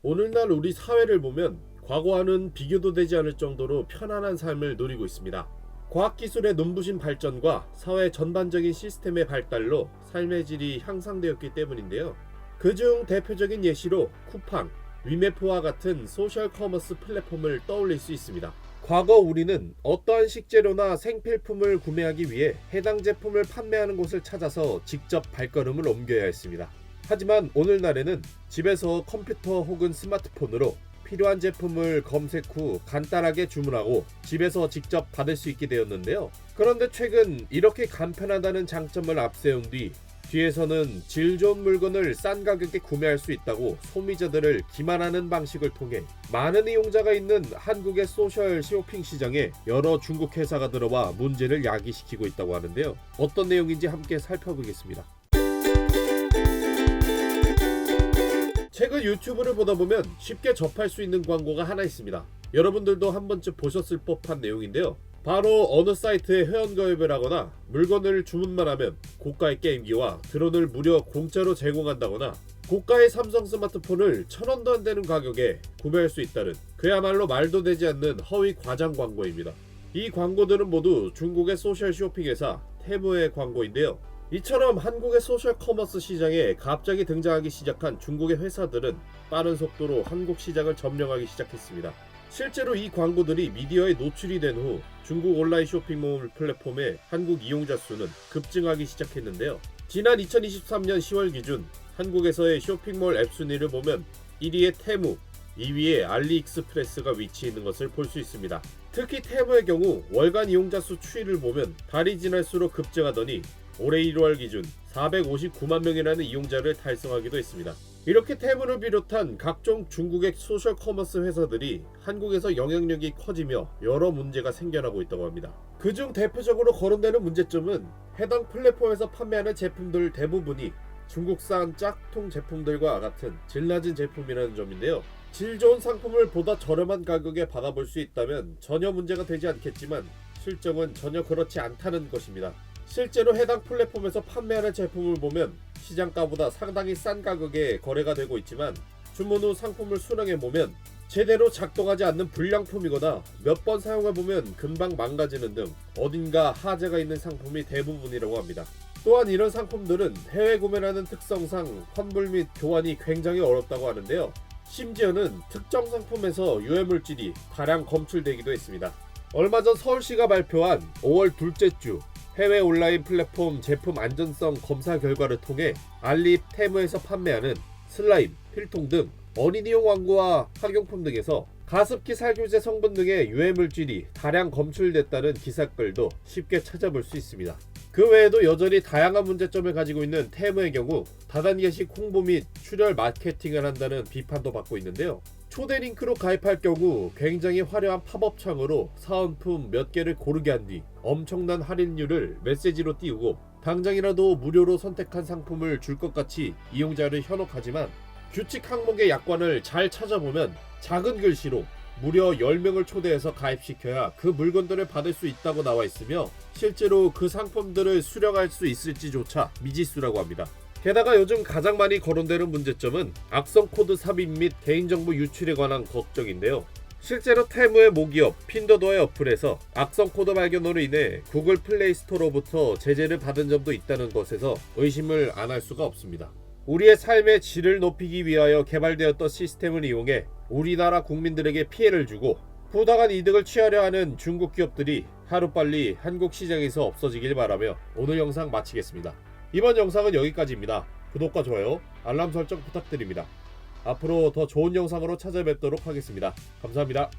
오늘날 우리 사회를 보면 과거와는 비교도 되지 않을 정도로 편안한 삶을 누리고 있습니다. 과학기술의 눈부신 발전과 사회 전반적인 시스템의 발달로 삶의 질이 향상되었기 때문인데요. 그중 대표적인 예시로 쿠팡, 위메프와 같은 소셜 커머스 플랫폼을 떠올릴 수 있습니다. 과거 우리는 어떠한 식재료나 생필품을 구매하기 위해 해당 제품을 판매하는 곳을 찾아서 직접 발걸음을 옮겨야 했습니다. 하지만 오늘날에는 집에서 컴퓨터 혹은 스마트폰으로 필요한 제품을 검색 후 간단하게 주문하고 집에서 직접 받을 수 있게 되었는데요. 그런데 최근 이렇게 간편하다는 장점을 앞세운 뒤에서는 질 좋은 물건을 싼 가격에 구매할 수 있다고 소비자들을 기만하는 방식을 통해 많은 이용자가 있는 한국의 소셜 쇼핑 시장에 여러 중국 회사가 들어와 문제를 야기시키고 있다고 하는데요. 어떤 내용인지 함께 살펴보겠습니다. 최근 유튜브를 보다 보면 쉽게 접할 수 있는 광고가 하나 있습니다. 여러분들도 한 번쯤 보셨을 법한 내용인데요. 바로 어느 사이트에 회원가입을 하거나 물건을 주문만 하면 고가의 게임기와 드론을 무려 공짜로 제공한다거나 고가의 삼성 스마트폰을 1,000원도 안 되는 가격에 구매할 수 있다는 그야말로 말도 되지 않는 허위 과장 광고입니다. 이 광고들은 모두 중국의 소셜 쇼핑 회사 테무의 광고인데요. 이처럼 한국의 소셜 커머스 시장에 갑자기 등장하기 시작한 중국의 회사들은 빠른 속도로 한국 시장을 점령하기 시작했습니다. 실제로 이 광고들이 미디어에 노출이 된 후 중국 온라인 쇼핑몰 플랫폼의 한국 이용자 수는 급증하기 시작했는데요. 지난 2023년 10월 기준 한국에서의 쇼핑몰 앱 순위를 보면 1위에 테무, 2위에 알리익스프레스가 위치해 있는 것을 볼 수 있습니다. 특히 테무의 경우 월간 이용자 수 추이를 보면 달이 지날수록 급증하더니 올해 1월 기준 459만 명이라는 이용자를 달성하기도 했습니다. 이렇게 테무를 비롯한 각종 중국의 소셜 커머스 회사들이 한국에서 영향력이 커지며 여러 문제가 생겨나고 있다고 합니다. 그중 대표적으로 거론되는 문제점은 해당 플랫폼에서 판매하는 제품들 대부분이 중국산 짝퉁 제품들과 같은 질 낮은 제품이라는 점인데요. 질 좋은 상품을 보다 저렴한 가격에 받아볼 수 있다면 전혀 문제가 되지 않겠지만 실정은 전혀 그렇지 않다는 것입니다. 실제로 해당 플랫폼에서 판매하는 제품을 보면 시장가보다 상당히 싼 가격에 거래가 되고 있지만 주문 후 상품을 수령해보면 제대로 작동하지 않는 불량품이거나 몇 번 사용해보면 금방 망가지는 등 어딘가 하자가 있는 상품이 대부분이라고 합니다. 또한 이런 상품들은 해외 구매라는 특성상 환불 및 교환이 굉장히 어렵다고 하는데요. 심지어는 특정 상품에서 유해물질이 다량 검출되기도 했습니다. 얼마 전 서울시가 발표한 5월 둘째 주 해외 온라인 플랫폼 제품 안전성 검사 결과를 통해 알리, 테무에서 판매하는 슬라임, 필통 등 어린이용玩具와 학용품 등에서 가습기 살균제 성분 등의 유해물질이 다량 검출됐다는 기사글도 쉽게 찾아볼 수 있습니다. 그 외에도 여전히 다양한 문제점을 가지고 있는 테무의 경우 다단계식 홍보 및 출혈 마케팅을 한다는 비판도 받고 있는데요. 초대 링크로 가입할 경우 굉장히 화려한 팝업 창으로 사은품 몇 개를 고르게 한 뒤 엄청난 할인율을 메시지로 띄우고 당장이라도 무료로 선택한 상품을 줄 것 같이 이용자를 현혹하지만 규칙 항목의 약관을 잘 찾아보면 작은 글씨로 무려 10명을 초대해서 가입시켜야 그 물건들을 받을 수 있다고 나와 있으며 실제로 그 상품들을 수령할 수 있을지조차 미지수라고 합니다. 게다가 요즘 가장 많이 거론되는 문제점은 악성 코드 삽입 및 개인정보 유출에 관한 걱정인데요. 실제로 테무의 모기업 핀더도어의 어플에서 악성 코드 발견으로 인해 구글 플레이 스토어로부터 제재를 받은 점도 있다는 것에서 의심을 안 할 수가 없습니다. 우리의 삶의 질을 높이기 위하여 개발되었던 시스템을 이용해 우리나라 국민들에게 피해를 주고 부당한 이득을 취하려 하는 중국 기업들이 하루빨리 한국 시장에서 없어지길 바라며 오늘 영상 마치겠습니다. 이번 영상은 여기까지입니다. 구독과 좋아요, 알람 설정 부탁드립니다. 앞으로 더 좋은 영상으로 찾아뵙도록 하겠습니다. 감사합니다.